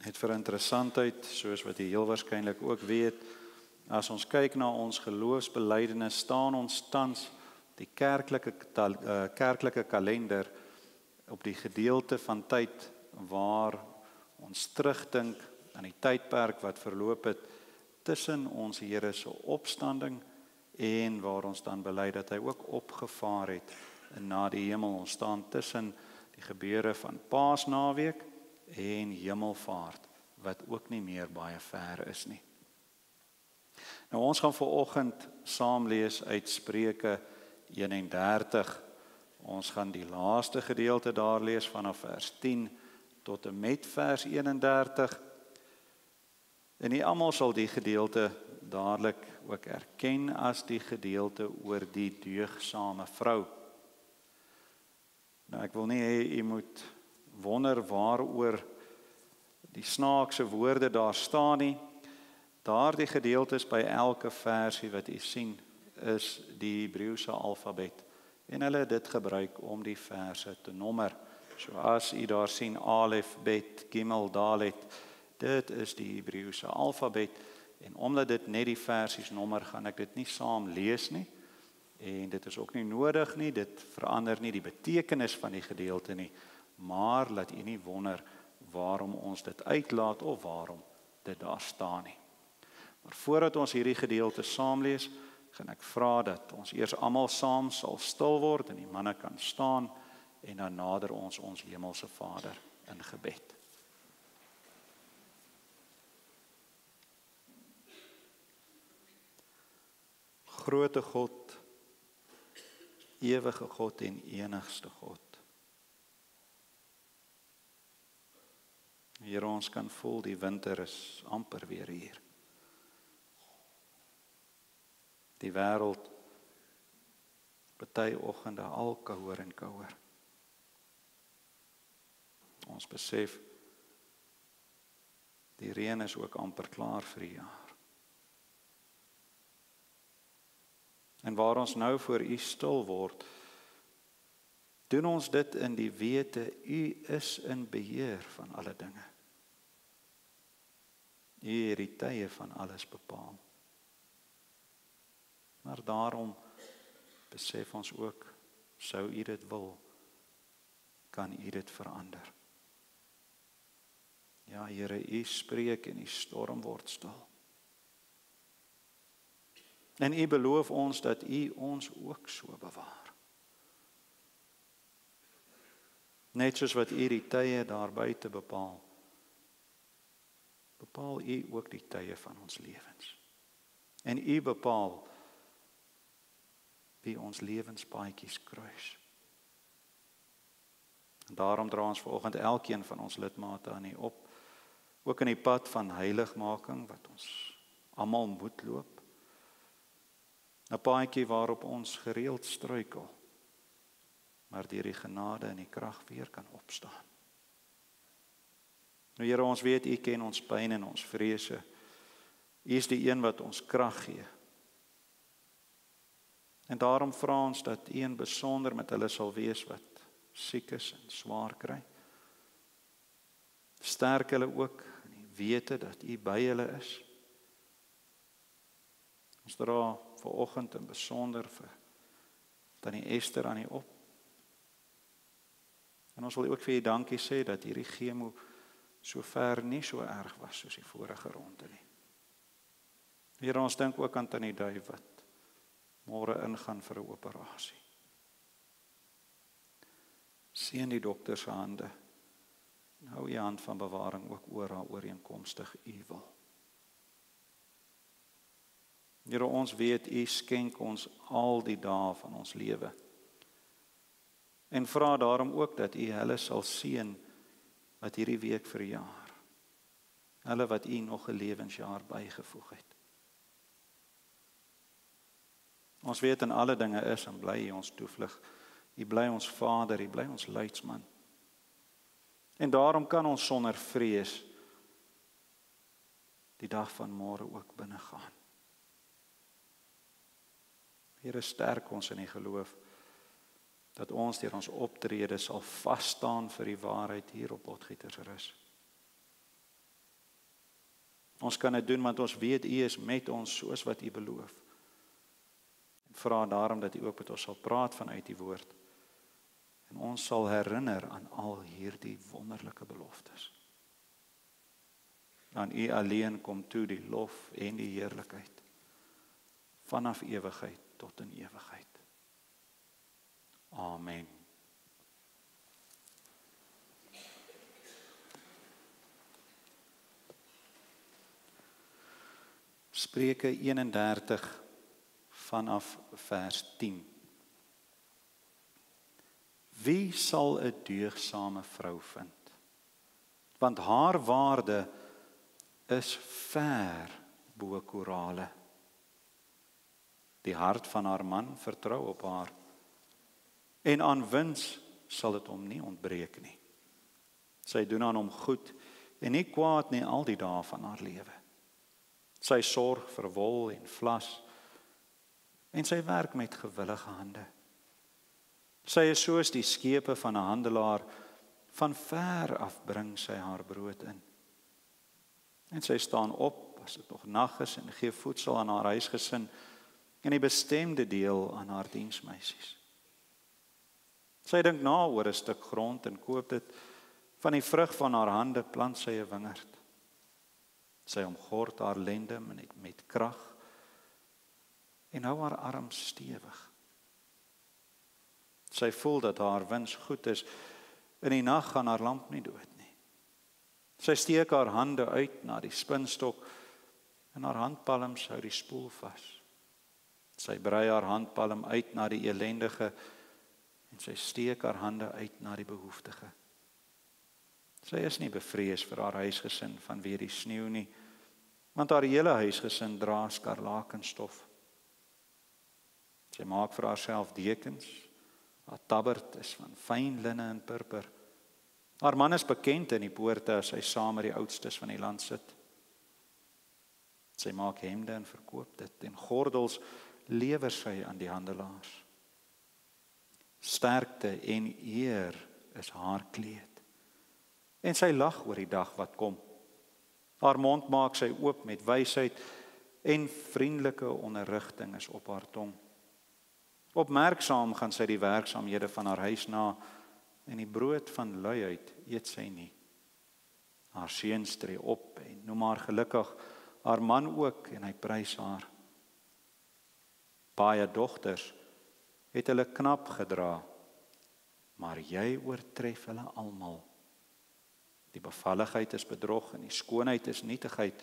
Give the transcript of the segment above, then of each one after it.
Net vir interessantheid, soos wat jy heel waarskynlik ook weet, as ons kyk na ons geloofsbelijdenis, staan ons tans die kerklike kalender op die gedeelte van tyd waar ons terugdink aan die tydperk wat verloop het tussen ons Here se opstanding en waar ons dan bely dat hy ook opgevaar het na die hemel. Ons staan tussen die gebeure van Paasnaweek en Hemelvaart, wat ook nie meer baie ver is nie. Nou ons gaan vanoggend saam lees uit Spreuke 31. Ons gaan die laaste gedeelte daar lees vanaf vers 10 tot en met vers 31. En nie almal sal die gedeelte dadelik ook erken as die gedeelte oor die deugsame vrou. Nou ek wil nie hê jy moet wonder waaroor die snaakse woorde daar staan nie. Daardie gedeeltes by elke versie wat jy sien is die Hebreëse alfabet. En hulle het dit gebruik om die verse te nommer. So as jy daar sien Alef, Bet, Gimel, Dalet, dit is die Hebreëse alfabet. En omdat dit net die versies nommer, gaan ek dit nie saam lees nie. En dit is ook nie nodig nie, dit verander nie die betekenis van die gedeelte nie. Maar laat jy nie wonder waarom ons dit uitlaat of waarom dit daar staan nie. Maar voordat ons hierdie gedeelte saam lees, gaan ek vra dat ons eers almal saam sal stil word en die manne kan staan en dan nader ons hemelse Vader in gebed. Grote God, ewige God en enigste God. Here, ons kan voel die winter is amper weer hier. Die wêreld party oggende al kouer en kouer. Ons besef die reën is ook amper klaar vir die jaar. En waar ons nou voor U stil word, doen ons dit in die wete U is in beheer van alle dinge. U het die tye van alles bepaal. Maar daarom besef ons ook, sou U dit wil, kan U dit verander. Ja, Here, U spreek en die storm word stil. En U beloof ons dat U ons ook so bewaar. Net soos wat U die tye daar buite bepaal, bepaal U ook die tye van ons lewens. En U bepaal wie ons lewenspaadjies kruis. En daarom dra ons vanoggend elkeen van ons lidmate aan U op, ook in die pad van heiligmaking wat ons almal moet loop. 'n paadjie waarop ons gereeld struikel, maar deur die genade en die krag weer kan opstaan. Nou Here, ons weet U ken ons pyn en ons vrese. U is die een wat ons krag gee. En daarom vra ons dat U in besonder met hulle sal wees wat siek is en swaar kry. Sterk hulle ook in die wete dat U by hulle is. Ons dra vanoggend in besonder vir Tannie Esther aan U op. En ons wil ook vir U dankie sê dat hierdie chemo sover nie so erg was soos die vorige ronde nie. Here, ons dink ook aan Tannie Duif wat môre ingaan vir 'n operasie. Seën die dokter se hande. Hou U hand van bewaring ook oor haar ooreenkomstig U wil. Here, ons weet U skenk ons al die dae van ons lewe. En vra daarom ook dat U hulle sal seën wat hierdie week verjaar. Hulle wat U nog 'n lewensjaar bygevoeg het. Ons weet in alle dinge is en bly U ons toevlug. U bly ons Vader, U bly ons leidsman. En daarom kan ons sonder vrees die dag van môre ook binne gaan. Here, sterk ons in die geloof dat ons deur ons optrede sal vas staan vir die waarheid hier op Potgietersrus. Ons kan dit doen want ons weet U is met ons soos wat U beloof. En vra daarom dat U ook met ons sal praat vanuit die woord. En ons sal herinner aan al hierdie wonderlike beloftes. Aan U alleen kom toe die lof en die heerlikheid, vanaf ewigheid tot in ewigheid. Amen. Spreuke 31 vanaf vers 10. Wie sal 'n deugdsame vrou vind? Want haar waarde is ver bo korale. Die hart van haar man vertrou op haar, en aan wins sal dit hom nie ontbreek nie. Sy doen aan hom goed en nie kwaad nie al die dae van haar lewe. Sy sorg vir wol en vlas, en sy werk met gewillige hande. Sy is soos die skepe van 'n handelaar, van ver af bring sy haar brood in. En sy staan op as dit nog nag is en gee voedsel aan haar huisgesin en die bestemde deel aan haar diensmeisies. Sy dink na oor 'n stuk grond en koop dit, van die vrug van haar hande plant sy 'n wingerd. Sy omgord haar lende met krag en hou haar arm stewig. Sy voel dat haar wins goed is, in die nag gaan haar lamp nie dood nie. Sy steek haar hande uit na die spinstok en haar handpalms hou die spoel vas. Sy brei haar handpalm uit na die elendige en sy steek haar hande uit na die behoeftige. Sy is nie bevrees vir haar huisgesin vanweë die sneeu nie, want haar hele huisgesin dra skarlakenstof. Sy maak vir haarself dekens, haar tabbert is van fyn linne en purper. Haar man is bekend in die poorte as hy saam met die oudstes van die land sit. Sy maak hemde en verkoop dit, en gordels lewer sy aan die handelaars. Sterkte en eer is haar kleed, en sy lag oor die dag wat kom. Haar mond maak sy oop met wysheid, en vriendelike onderrigting is op haar tong. Opmerksaam gaan sy die werksaamhede van haar huis na, en die brood van luiheid eet sy nie. Haar seuns tree op en noem haar gelukkig, haar man ook, en hy prys haar. Baie dogters het hulle knap gedra, maar jy oortref hulle almal. Die bevalligheid is bedrog en die skoonheid is nietigheid.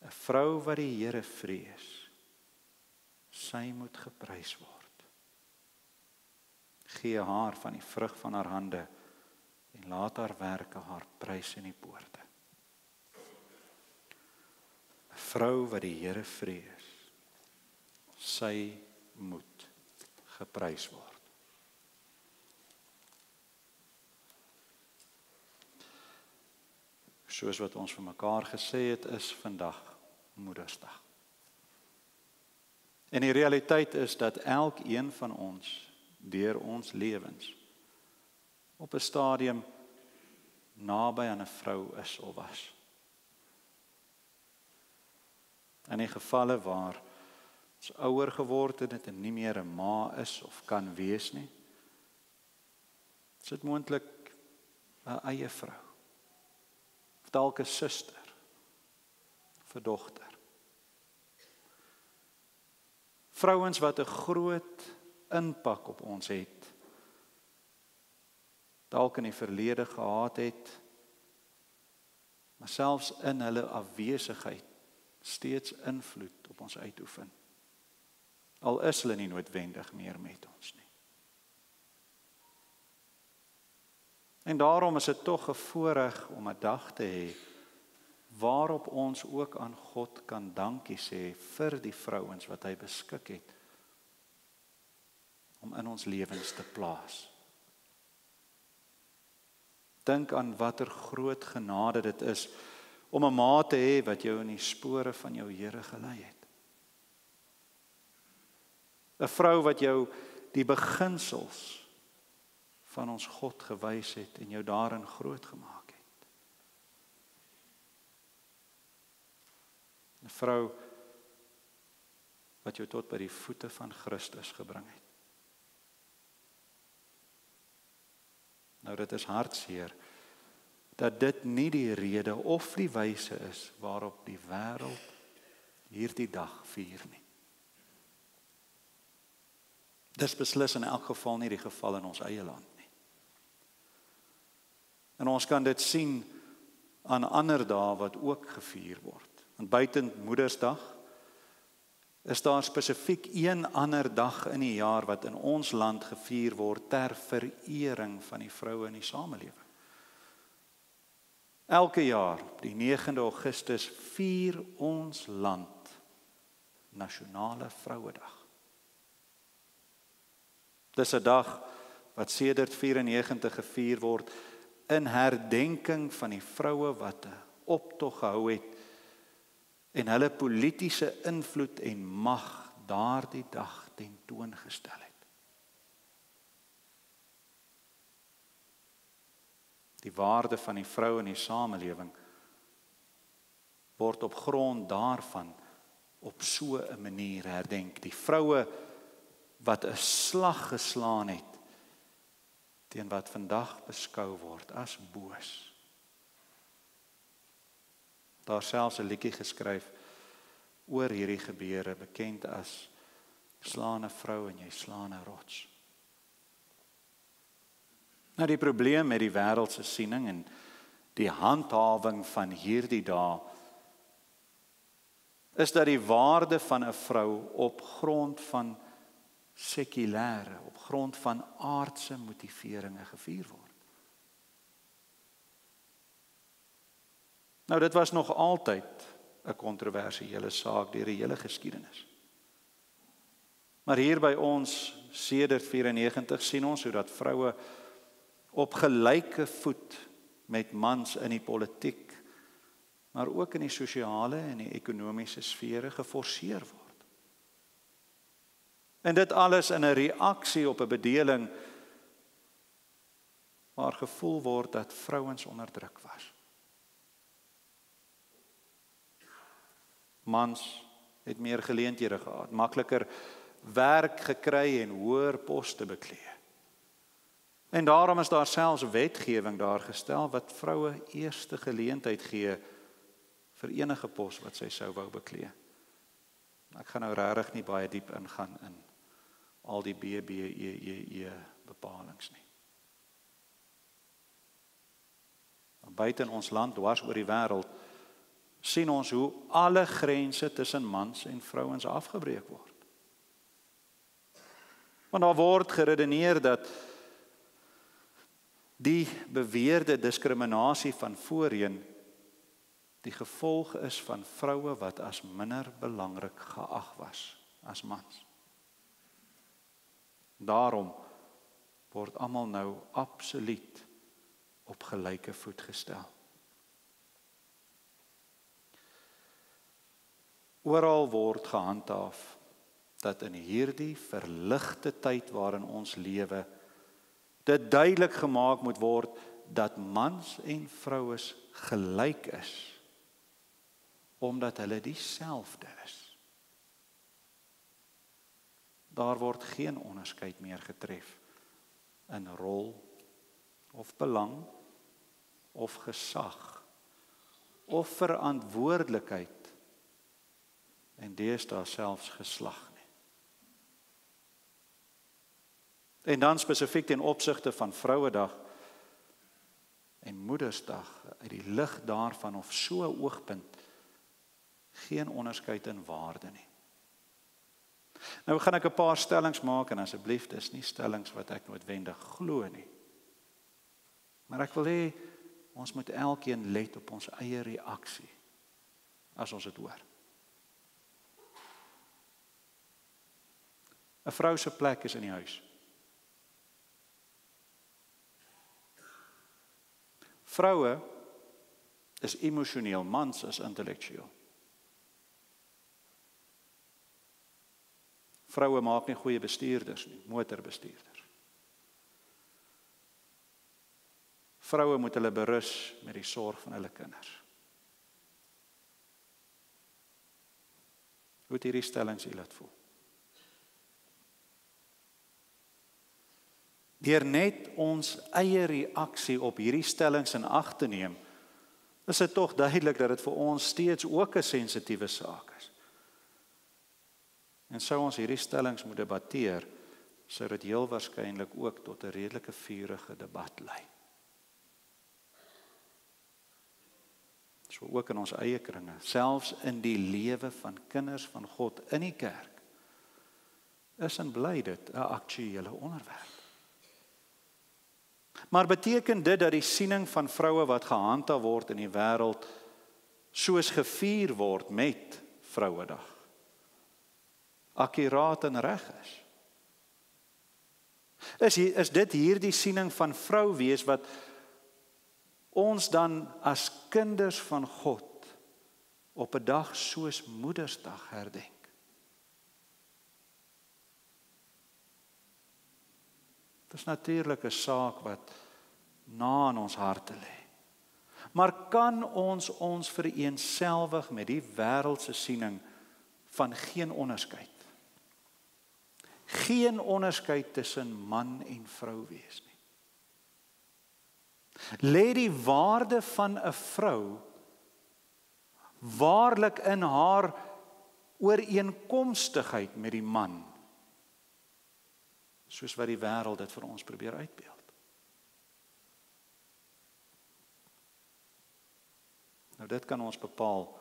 'n Vrou wat die Here vrees, sy moet geprys word. Gee haar van die vrug van haar hande en laat haar werke haar prys in die poorte. 'n Vrou wat die Here vrees, sy moet geprys word. Soos wat ons vir mekaar gesê het, is vandag Moedersdag. En die realiteit is dat elkeen van ons deur ons lewens op 'n stadium naby aan 'n vrou is of was. In die gevalle waar ons ouer geword het en nie meer 'n ma is of kan wees nie, is dit moontlik 'n eie vrou, of dalk 'n suster, of 'n dogter. Vrouens wat 'n groot impak op ons het, dalk in die verlede gehad het, maar selfs in hulle afwesigheid steeds invloed op ons uitoefen. Al is hulle nie noodwendig meer met ons nie. En daarom is dit tog 'n voorreg om 'n dag te hê waarop ons ook aan God kan dankie sê vir die vrouens wat hy beskik het om in ons lewens te plaas. Dink aan watter groot genade dit is om 'n ma te hê wat jou in die spore van jou Here gelei het. 'n Vrou wat jou die beginsels van ons God gewys het en jou daarin groot gemaak het. vrou wat jou tot by die voete van Christus gebring het. Nou dit is hartseer, dat dit nie die rede of die wyse is waarop die wêreld hierdie dag vier nie. Dis beslis in elk geval nie die geval in ons eie land nie. En ons kan dit sien aan ander dae wat ook gevier word. En buiten Moedersdag is daar spesifiek een ander dag in die jaar wat in ons land gevier word ter verering van die vroue in die samelewing. Elke jaar, die 9de Augustus, vier ons land Nasionale Vrouedag. Dis 'n dag wat sedert 94 gevier word in herdenking van die vroue wat 'n optog gehou het en hulle politiese invloed en mag daardie dag tentoongestel het. Die waarde van die vrou in die samelewing word op grond daarvan op so 'n manier herdenk. Die vroue wat 'n slag geslaan het teen wat vandag beskou word as boos. Daar selfs 'n liedjie geskryf oor hierdie gebeure, bekend as Slaan 'n vrou en jy slaan 'n rots. Nou die probleem met die wêreldse siening en die handhawing van hierdie dae is dat die waarde van 'n vrou op grond van sekulêre, op grond van aardse motiveringe gevier word. Nou dit was nog altyd 'n kontroversiële saak deur die hele geskiedenis. Maar hier by ons sedert 94 sien ons hoe dat vroue op gelyke voet met mans in die politiek, maar ook in die sosiale en die ekonomiese sfere geforseer word. En dit alles in 'n reaksie op 'n bedeling waar gevoel word dat vrouens onderdruk was. Mans het meer geleenthede gehad, makliker werk gekry en hoër poste beklee. En daarom is daar selfs wetgewing daar gestel wat vroue eerste geleentheid gee vir enige pos wat sy sou wou beklee. Ek gaan nou regtig nie baie diep ingaan in al die BBEE bepalings nie. Buite in ons land, dwars oor die wêreld, sien ons hoe alle grense tussen mans en vrouens afgebreek word. Want daar word geredeneer dat die beweerde diskriminasie van voorheen die gevolg is van vroue wat as minder belangrik geag was as mans. Daarom word almal nou absoluut op gelyke voet gestel. Oral word gehandhaaf dat in hierdie verligte tyd waarin ons lewe, dit duidelik gemaak moet word dat mans en vroues gelyk is, omdat hulle dieselfde is. Daar word geen onderskeid meer getref in rol of belang of gesag of verantwoordelikheid en deesdae selfs geslag nie. En dan spesifiek ten opsigte van Vrouedag en Moedersdag, uit die lig daarvan of so 'n oogpunt, geen onderskeid in waarde nie. Nou gaan ek 'n paar stellings maak en asseblief, dis nie stellings wat ek noodwendig glo nie. Maar ek wil hê ons moet elkeen let op ons eie reaksie as ons dit hoor. 'n Vrou se plek is in die huis. Vroue is emosioneel, mans is intellektueel. Vroue maak nie goeie bestuurders nie, motorbestuurders. Vroue moet hulle berus met die sorg van hulle kinders. Hoe het hierdie stellings u laat voel? Deur net ons eie reaksie op hierdie stellings in ag te neem, is dit tog duidelik dat dit vir ons steeds ook 'n sensitiewe saak is. En sou ons hierdie stellings moet debatteer, sou dit heel waarskynlik ook tot 'n redelike vurige debat lei. So ook in ons eie kringe, selfs in die lewe van kinders van God in die kerk, is en bly dit 'n aktuele onderwerp. Maar beteken dit dat die siening van vroue wat gehandhaaf word in die wêreld soos gevier word met Vrouedag akkuraat en reg is? Is dit hierdie siening van vrou wees wat ons dan as kinders van God op 'n dag soos Moedersdag herdenk? Dit is natuurlik 'n saak wat na in ons harte lê. Maar kan ons vereenselwig met die wêreldse siening van geen onderskeid? Geen onderskeid tussen man en vrou wees nie. Lê die waarde van 'n vrou waarlik in haar ooreenkomstigheid met die man, soos wat die wêreld dit vir ons probeer uitbeeld? Nou dit kan ons bepaal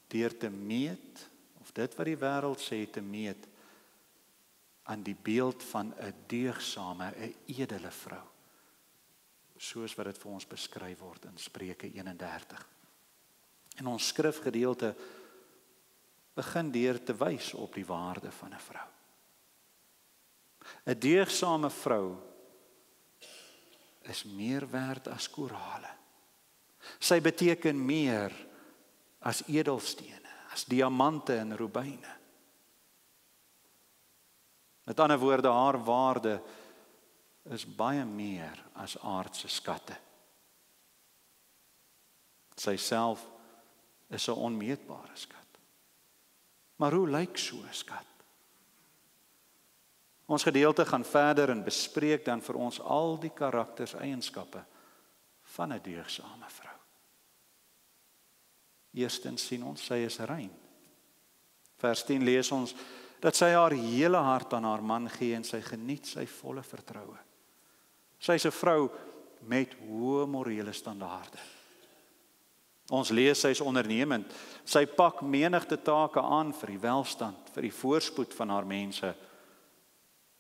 deur te meet, of dit wat die wêreld sê te meet, aan die beeld van 'n deegsame, 'n edele vrou, soos wat dit vir ons beskryf word in Spreuke 31. En ons skrifgedeelte begin deur te wys op die waarde van 'n vrou. 'n Deegsame vrou is meer werd as korale. Sy beteken meer as edelstene, as diamante en rubyne. Met ander woorde, haar waarde is baie meer as aardse skatte. Sy self is 'n onmeetbare skat. Maar hoe lyk so 'n skat? Ons gedeelte gaan verder en bespreek dan vir ons al die karakterseienskappe van 'n deegsame vrou. Eerstens sien ons, sy is rein. Vers 10 lees ons dat sy haar hele hart aan haar man gee en sy geniet sy volle vertroue. Sy is 'n vrou met hoë morele standaarde. Ons lees sy is ondernemend. Sy pak menigte take aan vir die welstand, vir die voorspoed van haar mense.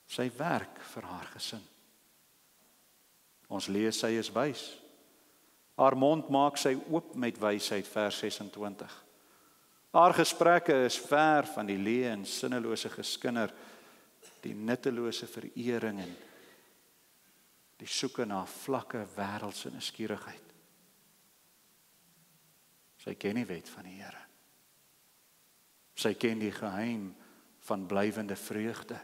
Sy werk vir haar gesin. Ons lees sy is wys. Haar mond maak sy oop met wysheid, vers 26. Haar gesprekke is ver van die leë en sinnelose geskinder, die nuttelose verering en die soeke na vlakke wêreldse nuuskierigheid. Sy ken die wet van die Here. Sy ken die geheim van blywende vreugde.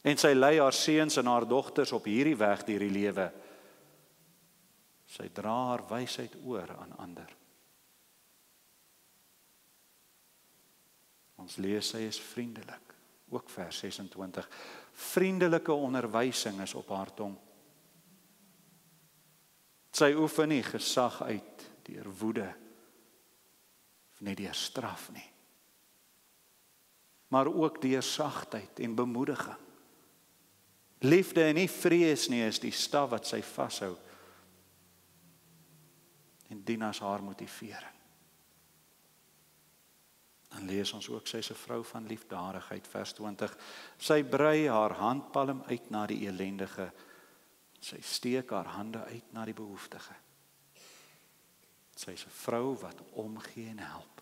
En sy lei haar seuns en haar dogters op hierdie weg deur die lewe. Sy dra haar wysheid oor aan ander. Ons lees sy is vriendelik, ook vers 26. Vriendelike onderwysing is op haar tong. Sy oefen nie gesag uit deur woede of net deur straf nie, maar ook deur sagtheid en bemoediging. Liefde en nie vrees nie is die staf wat sy vashou en dien as haar motivering. Dan lees ons ook sy is 'n vrou van liefdadigheid, vers 20. Sy brei haar handpalm uit na die elendige. Sy steek haar hande uit na die behoeftige. Sy is 'n vrou wat omgee en help.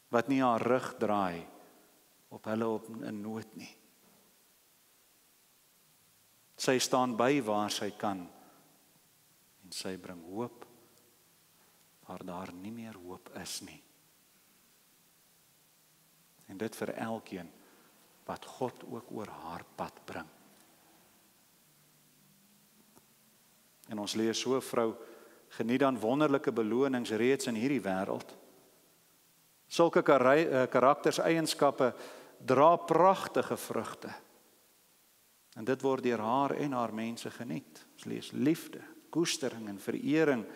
Wat nie haar rug draai op hulle in nood nie. Sy staan by waar sy kan en sy bring hoop waar daar nie meer hoop is nie. En dit vir elkeen wat God ook oor haar pad bring. En ons lees so 'n vrou geniet dan wonderlike belonings reeds in hierdie wêreld. Sulke karakterseienskappe dra pragtige vrugte. En dit word deur haar en haar mense geniet. Ons lees liefde, koestering en verering.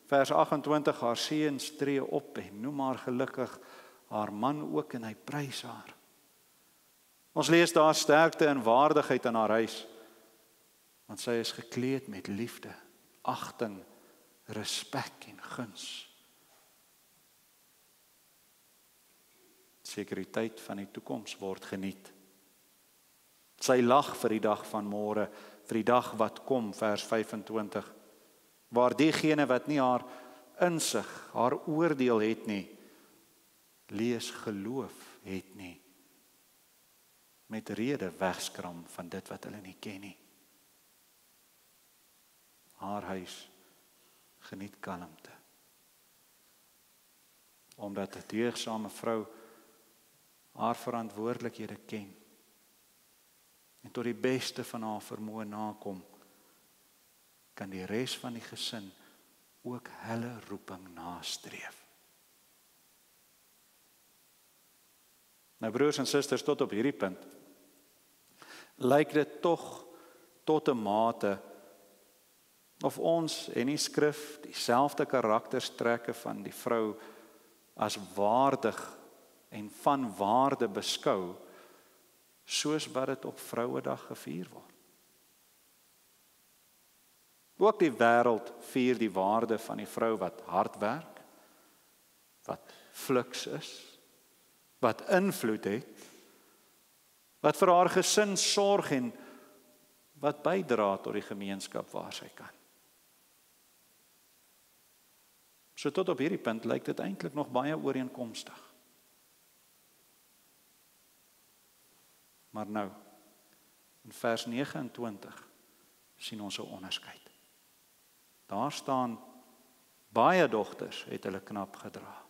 Vers 28, haar seuns tree op en noem haar gelukkig, haar man ook en hy prys haar. Ons lees daar sterkte en waardigheid in haar huis, want sy is gekleed met liefde, agting, respek en guns. Sekuriteit van die toekoms word geniet. Sy lag vir die dag van môre, vir die dag wat kom, vers 25, waar diegene wat nie haar insig, haar oordeel het nie, lees geloof het nie, met rede wegskram van dit wat hulle nie ken nie. Haar huis geniet kalmte, omdat 'n deegsame vrou haar verantwoordelikhede ken en tot die beste van haar vermoë nakom, kan die res van die gesin ook hulle roeping nastreef. Nou broers en susters, tot op hierdie punt lyk dit tog tot 'n mate of ons en die skrif dieselfde karakterstrekke van die vrou as waardig en van waarde beskou, soos wat dit op Vrouedag gevier word. Ook die wêreld vier die waarde van die vrou wat hard werk, wat fliks is, wat invloed het, wat vir haar gesin sorg en wat bydra tot die gemeenskap waar sy kan. So tot op hierdie punt lyk dit eintlik nog baie ooreenkomstig. Maar nou, in vers 29 sien ons 'n onderskeid. Daar staan, baie dogters het hulle knap gedra,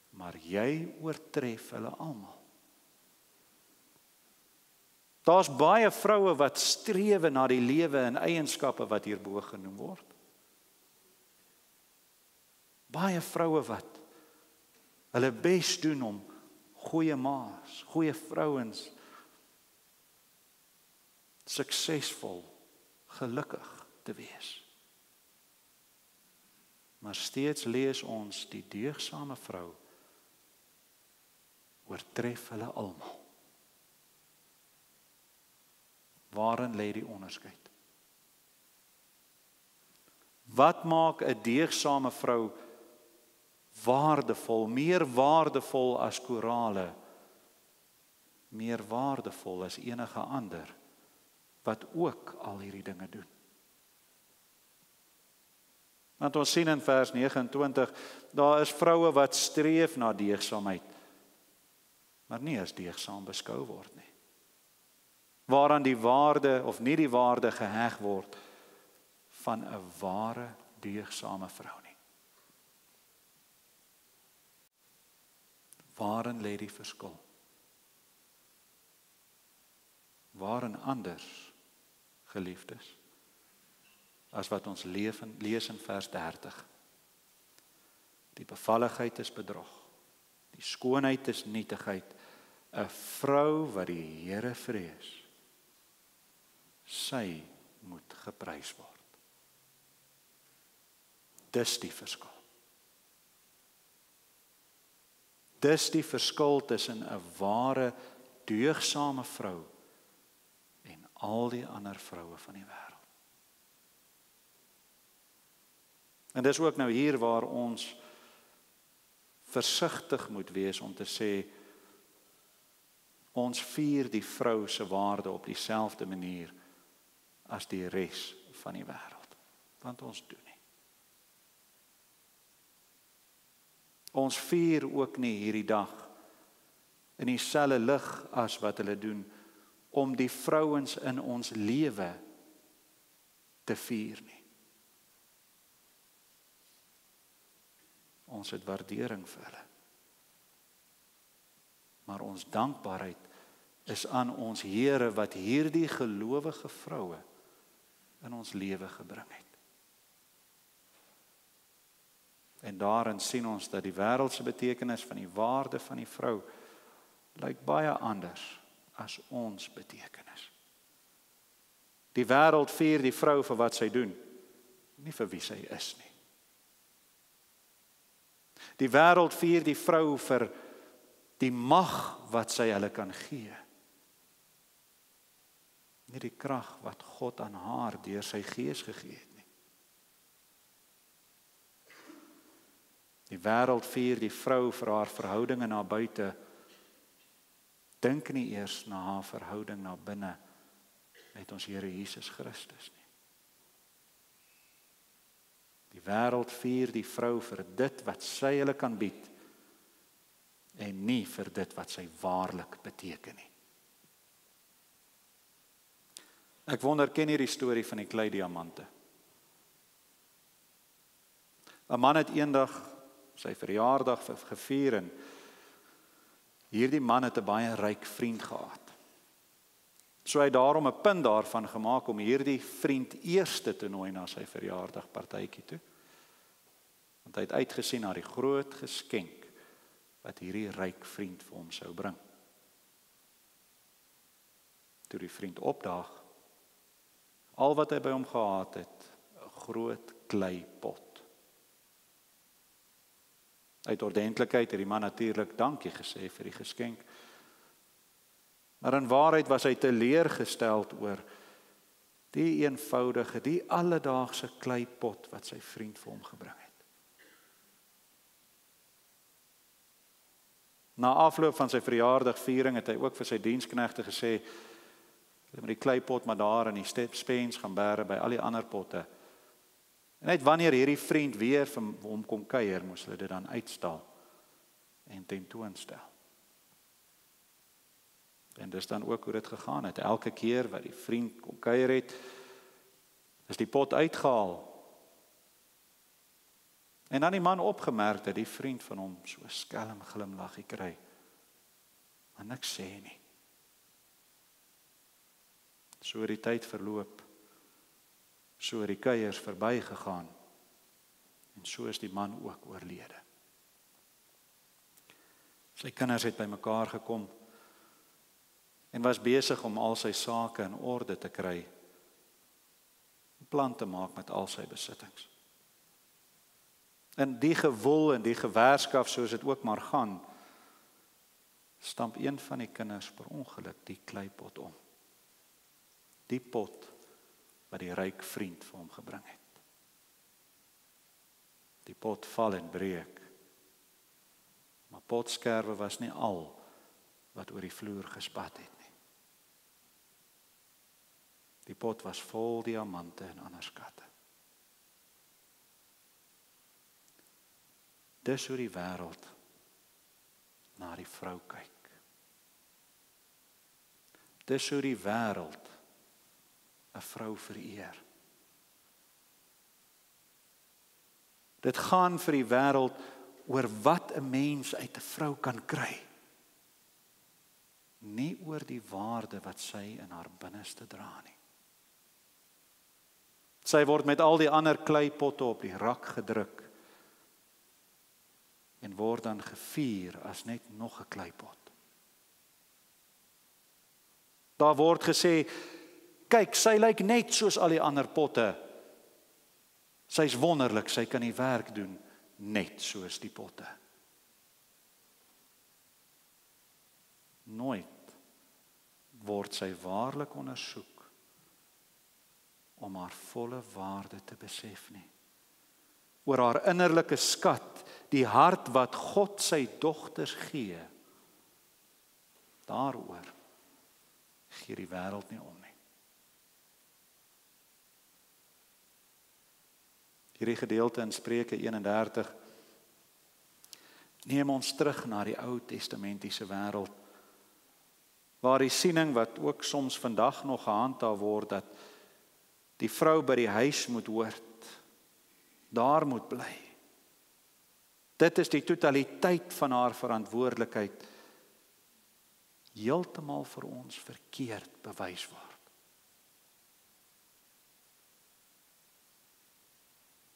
maar jy oortref hulle almal. Daar's baie vroue wat strewe na die lewe en eienskappe wat hierbo genoem word. Baie vroue wat hulle bes doen om goeie ma's, goeie vrouens, suksesvol, gelukkig te wees. Maar steeds lees ons die deegsame vrou oortref hulle almal. Waarin lê die onderskeid? Wat maak 'n deegsame vrou waardevol, meer waardevol as korale, meer waardevol as enige ander wat ook al hierdie dinge doen? Want ons sien in vers 29, daar is vroue wat streef na deegsaamheid, maar nie as deegsaam beskou word nie. Waaraan die waarde of nie die waarde geheg word van 'n ware deegsame vrou nie. Waarin lê die verskil? Waarin anders, geliefdes, as wat ons lees in vers 30. Die bevalligheid is bedrog, die skoonheid is nietigheid, 'n vrou wat die Here vrees, sy moet geprys word. Dis die verskil. Dis die verskil tussen 'n ware, deegsame vrou en al die ander vroue van die wêreld. En dis ook nou hier waar ons versigtig moet wees om te sê, ons vier die vrou se waarde op dieselfde manier as die res van die wêreld. Want ons doen nie. Ons vier ook nie hierdie dag in dieselfde lig as wat hulle doen, om die vrouens in ons lewe te vier nie. Ons het waardering vir hulle. Maar ons dankbaarheid is aan ons Here wat hierdie gelowige vroue in ons lewe gebring het. En daarin sien ons dat die wêreldse betekenis van die waarde van die vrou lyk baie anders as ons betekenis. Die wêreld vier die vrou vir wat sy doen, nie vir wie sy is nie. Die wêreld vier die vrou vir die mag wat sy hulle kan gee. Nie die krag wat God aan haar deur sy gees gegee het nie. Die wêreld vier die vrou vir haar verhoudinge na buite, dink nie eers na haar verhouding na binne met ons Here Jesus Christus nie. Die wêreld vier die vrou vir dit wat sy hulle kan bied en nie vir dit wat sy waarlik beteken nie. Ek wonder, ken jy die storie van die klei diamante? 'n Man het eendag sy verjaardag gevier en hierdie man het 'n baie ryk vriend gehad. So hy het daarom 'n punt daarvan gemaak om hierdie vriend eerste te nooi na sy verjaardagpartytjie toe. Want hy het uitgesien na die groot geskenk wat hierdie ryk vriend vir hom sou bring. Toe die vriend opdaag, al wat hy by hom gehad het, 'n groot kleipot. Uit ordentlikheid het die man natuurlik dankie gesê vir die geskenk. Maar in waarheid was hy teleurgesteld oor die eenvoudige, die alledaagse kleipot wat sy vriend vir hom gebring het. Na afloop van sy verjaardagviering het hy ook vir sy diensknegte gesê, met die kleipot maar daar in die spens gaan bære by al die ander potte. En net wanneer hierdie vriend weer vir hom kom kuier, moes hulle dit dan uitstal en tentoonstel. En dis dan ook hoe dit gegaan het. Elke keer wat die vriend kom kuier het, is die pot uitgehaal. En dan die man opgemerk dat die vriend van hom so 'n skelm glimlaggie kry, maar niks sê nie. So het die tyd verloop, so het die kuiers verbygegaan, en so is die man ook oorlede. Sy kinders het bymekaar gekom, en was besig om al sy sake in orde te kry, 'n plan te maak met al sy besittings. En die gewoel en die gewerskaf, soos dit ook maar gaan, stamp een van die kinders per ongeluk die kleipot om. Die pot wat die ryk vriend vir hom gebring het. Die pot val en breek, maar potskerwe was nie al wat oor die vloer gespat het nie. Die pot was vol diamante en ander skatte. Dis hoe die wêreld na die vrou kyk. Dis hoe die wêreld 'n vrou vereer. Dit gaan vir die wêreld oor wat 'n mens uit 'n vrou kan kry. Nie oor die waarde wat sy in haar binneste dra nie. Sy word met al die ander kleipotte op die rak gedruk en word dan gevier as net nog 'n kleipot. Daar word gesê, kyk, sy lyk net soos al die ander potte. Sy's wonderlik, sy kan die werk doen net soos die potte. Nooit word sy waarlik ondersoek om haar volle waarde te besef nie. Oor haar innerlike skat, die hart wat God sy dogters gee, daaroor gee die wêreld nie om nie. Hierdie gedeelte in Spreuke 31 neem ons terug na die Ou Testamentiese wêreld, waar die siening wat ook soms vandag nog gehandhaaf word, dat die vrou by die huis moet hoort, daar moet bly. Dit is die totaliteit van haar verantwoordelikheid, heeltemal vir ons verkeerd bewys word.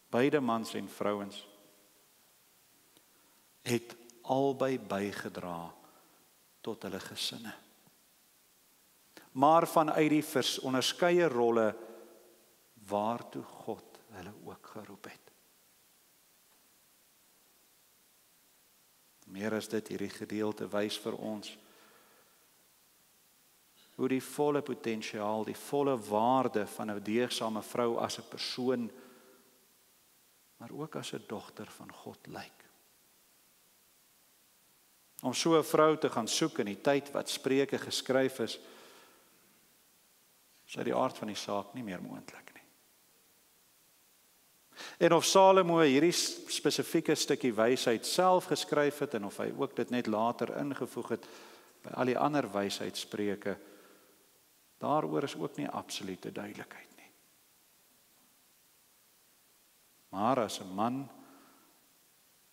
Beide mans en vrouens het albei bygedra tot hulle gesinne. Maar vanuit die onderskeie rolle waartoe God hulle ook geroep het. Meer as dit, hierdie gedeelte wys vir ons hoe die volle potensiaal, die volle waarde van 'n deegsame vrou as 'n persoon, maar ook as 'n dogter van God lyk. Om so 'n vrou te gaan soek in die tyd wat Spreuke geskryf is uit die aard van die saak nie meer moontlik nie. En of Salomo hierdie spesifieke stukkie wysheid self geskryf het en of hy ook dit net later ingevoeg het by al die ander wysheidspreuke, daaroor is ook nie absolute duidelikheid nie. Maar as 'n man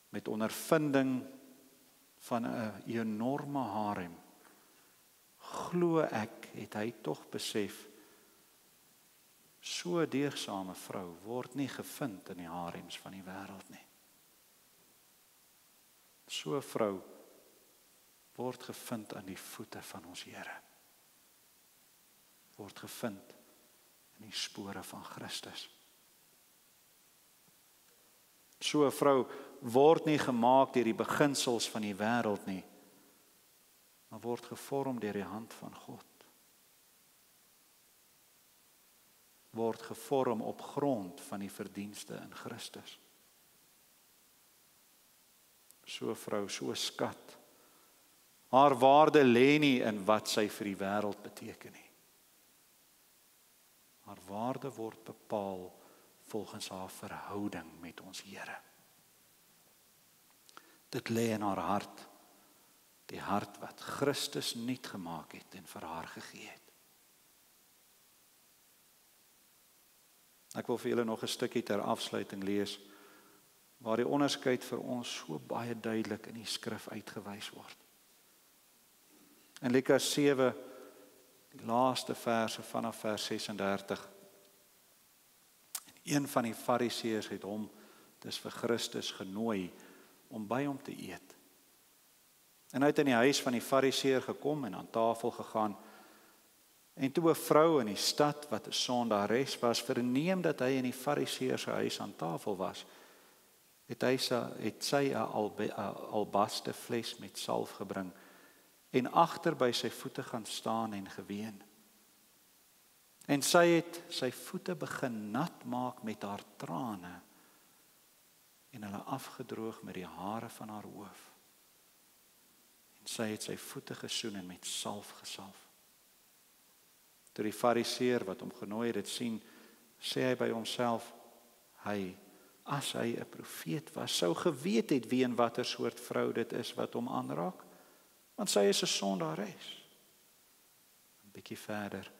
met ondervinding van 'n enorme harem, glo ek, het hy tog besef, so 'n deegsame vrou word nie gevind in die harems van die wêreld nie. So 'n vrou word gevind aan die voete van ons Here. Word gevind in die spore van Christus. So 'n vrou word nie gemaak deur die beginsels van die wêreld nie, maar word gevorm deur die hand van God. Word gevorm op grond van die verdienste in Christus. So 'n vrou, so 'n skat. Haar waarde lê nie in wat sy vir die wêreld beteken nie. Haar waarde word bepaal volgens haar verhouding met ons Here. Dit lê in haar hart, die hart wat Christus nuut gemaak het en vir haar gegee het. Ek wil vir julle nog 'n stukkie ter afsluiting lees, waar die onderskeid vir ons so baie duidelik in die skrif uitgewys word. In Lukas 7, die laaste verse vanaf vers 36. Een van die fariseërs het hom, dis vir Christus, genooi om by hom te eet. En hy het in die huis van die fariseër gekom en aan tafel gegaan. En toe 'n vrou in die stad wat 'n sondares was, verneem dat hy in die fariseër se huis aan tafel was, het sy 'n albaste fles met salf gebring en agter by sy voete gaan staan en geween. En sy het sy voete begin nat maak met haar trane en hulle afgedroog met die hare van haar hoof. En sy het sy voete gesoen en met salf gesalf. Toe die fariseër wat hom genooi het dit sien, sê hy by homself, as hy 'n profeet was, sou geweet het wie en watter soort vrou dit is wat hom aanraak, want sy is 'n sondares. 'n Bietjie verder.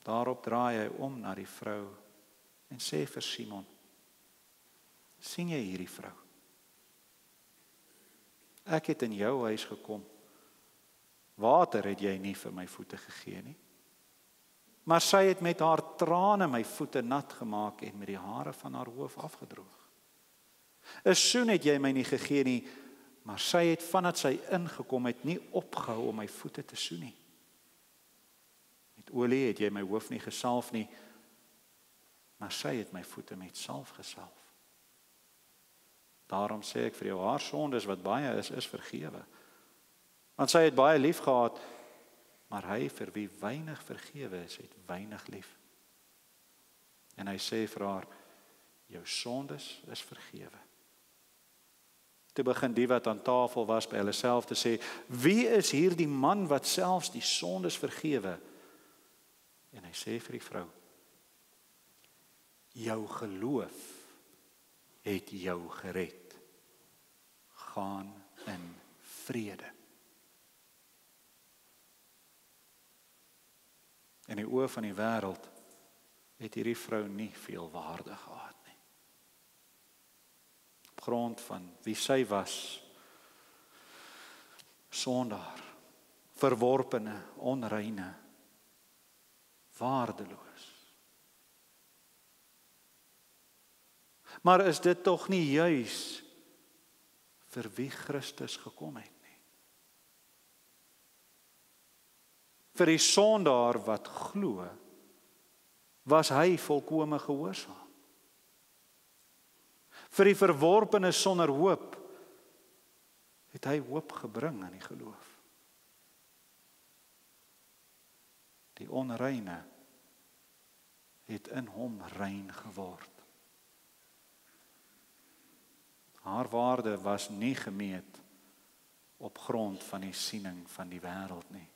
Daarop draai hy om na die vrou en sê vir Simon, sien jy hierdie vrou? Ek het in jou huis gekom. Water het jy nie vir my voete gegee nie. Maar sy het met haar trane my voete nat gemaak en met die hare van haar hoof afgedroog. 'n Soen het jy my nie gegee nie, maar sy het vandat sy ingekom het nie opgehou om my voete te soen nie. Met olie het jy my hoof nie gesalf nie, maar sy het my voete met salf gesalf. Daarom sê ek vir jou, haar sondes wat baie is vergewe. Want sy het baie lief gehad, maar hy vir wie weinig vergewe is, het weinig lief. En hy sê vir haar, jou sondes is vergewe. Toe begin die wat aan tafel was by hulle self te sê, wie is hier die man wat selfs die sondes vergewe? En hy sê vir die vrou, jou geloof het jou gered. Gaan in vrede. In die oë van die wêreld het hierdie vrou nie veel waarde gehad nie. Op grond van wie sy was, sondaar, verworpene, onreine, waardeloos. Maar is dit tog nie juis vir wie Christus gekom het nie. Vir die sondaar wat glo, was hy volkome gehoorsaam. Vir die verworpene sonder hoop, het hy hoop gebring in die geloof. Die onreine het in hom rein geword. Haar waarde was nie gemeet op grond van die siening van die wêreld nie.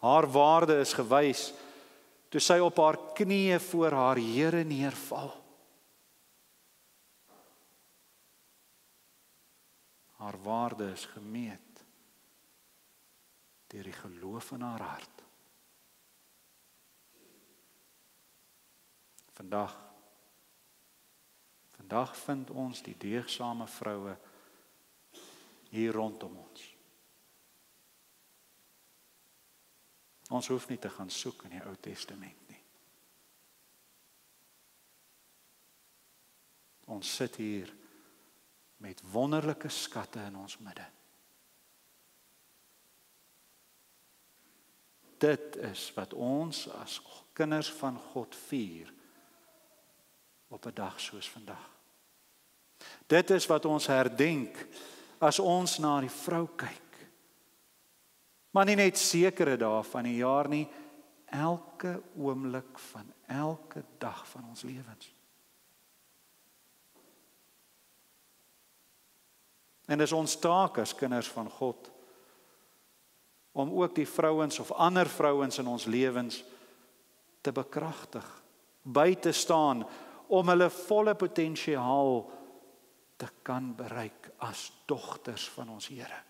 Haar waarde is gewys toe sy op haar knieë voor haar Here neerval. Haar waarde is gemeet deur die geloof in haar hart. Vandag vind ons die deegsame vroue hier rondom ons. Ons hoef nie te gaan soek in die Ou Testament nie. Ons sit hier met wonderlike skatte in ons midde. Dit is wat ons as kinders van God vier op 'n dag soos vandag. Dit is wat ons herdenk as ons na die vrou kyk. Maar nie net sekere dae van die jaar nie, elke oomblik van elke dag van ons lewens. En dis ons taak as kinders van God om ook die vrouens of ander vrouens in ons lewens te bekragtig, by te staan om hulle volle potensiaal te kan bereik as dogters van ons Here.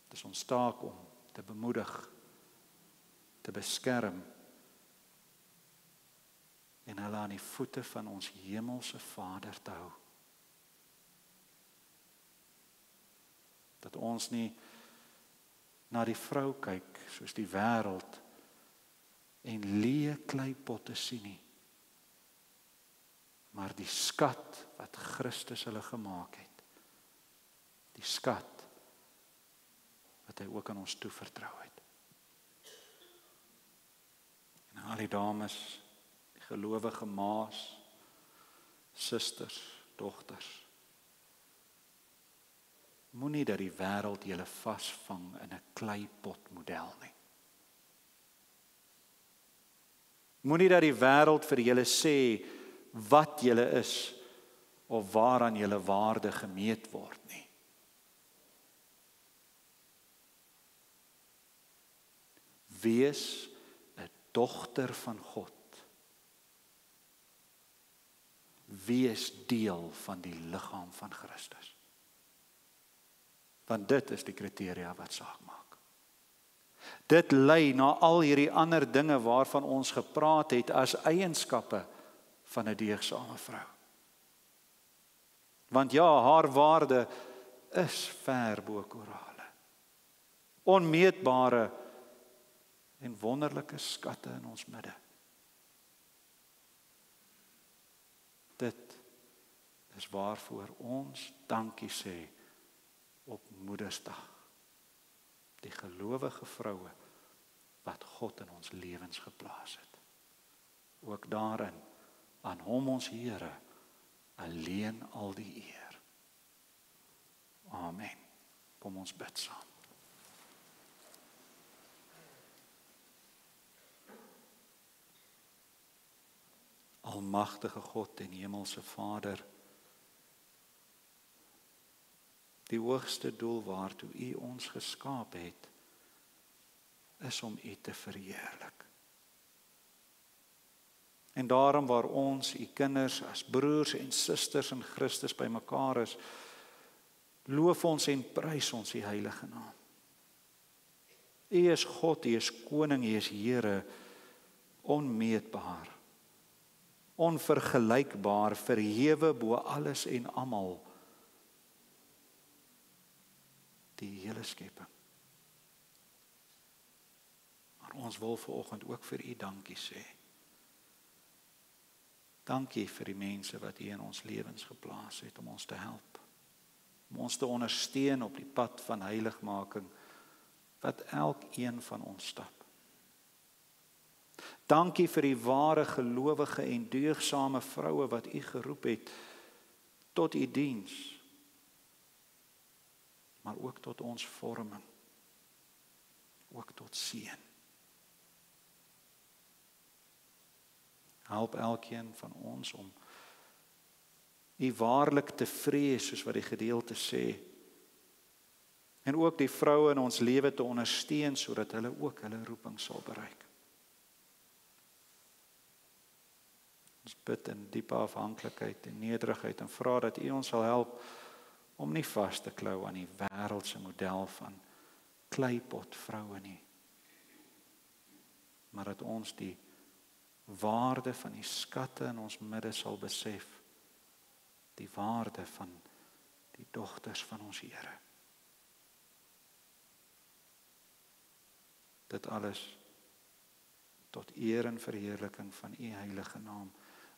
Dis ons taak om te bemoedig, te beskerm en hulle aan die voete van ons hemelse Vader te hou. Dat ons nie na die vrou kyk soos die wêreld en leë kleipotte sien nie, maar die skat wat Christus hulle gemaak het. Die skat wat hy ook aan ons toevertrou het. En al die dames, die gelowige ma's, susters, dogters, moenie dat die wêreld julle vasvang in 'n kleipot model nie. Moenie dat die wêreld vir julle sê wat julle is of waaraan julle waarde gemeet word nie. Wees 'n dogter van God. Wees deel van die liggaam van Christus. Want dit is die kriteria wat saak maak. Dit lei na al hierdie ander dinge waarvan ons gepraat het as eienskappe van 'n deegsame vrou. Want ja, haar waarde is ver bo korale. Onmeetbare en wonderlike skatte in ons midde. Dit is waarvoor ons dankie sê op Moedersdag. Die gelowige vroue wat God in ons lewens geplaas het. Ook daarin aan hom ons Here alleen al die eer. Amen. Kom ons bid saam. Almagtige God en hemelse Vader, die hoogste doel waartoe U ons geskaap het, is om U te verheerlik. En daarom waar ons, U kinders, as broers en susters in Christus bymekaar is, loof ons en prys ons U heilige naam. U is God, U is koning, U is Here, onmeetbaar, onvergelykbaar, verhewe bo alles en almal, die hele skepping. Maar ons wil vanoggend ook vir U dankie sê. Dankie vir die mense wat U in ons lewens geplaas het om ons te help, om ons te ondersteun op die pad van heiligmaking wat elkeen van ons stap. Dankie vir die ware gelowige en deugdsame vroue wat U geroep het tot U diens, maar ook tot ons vorming, ook tot seën. Help elkeen van ons om U waarlik te vrees, soos wat die gedeelte sê, en ook die vroue in ons lewe te ondersteun, sodat hulle ook hulle roeping sal bereik. Ons bid in diepe afhanklikheid en nederigheid en vra dat U ons sal help om nie vas te klou aan die wêreldse model van kleipotvroue nie, maar dat ons die waarde van die skatte in ons midde sal besef, die waarde van die dogters van ons Here. Dit alles tot eer en verheerliking van U heilige naam,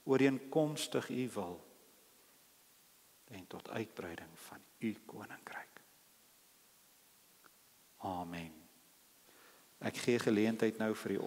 ooreenkomstig U wil en tot uitbreiding van U koninkryk. Amen. Ek gee geleentheid nou vir die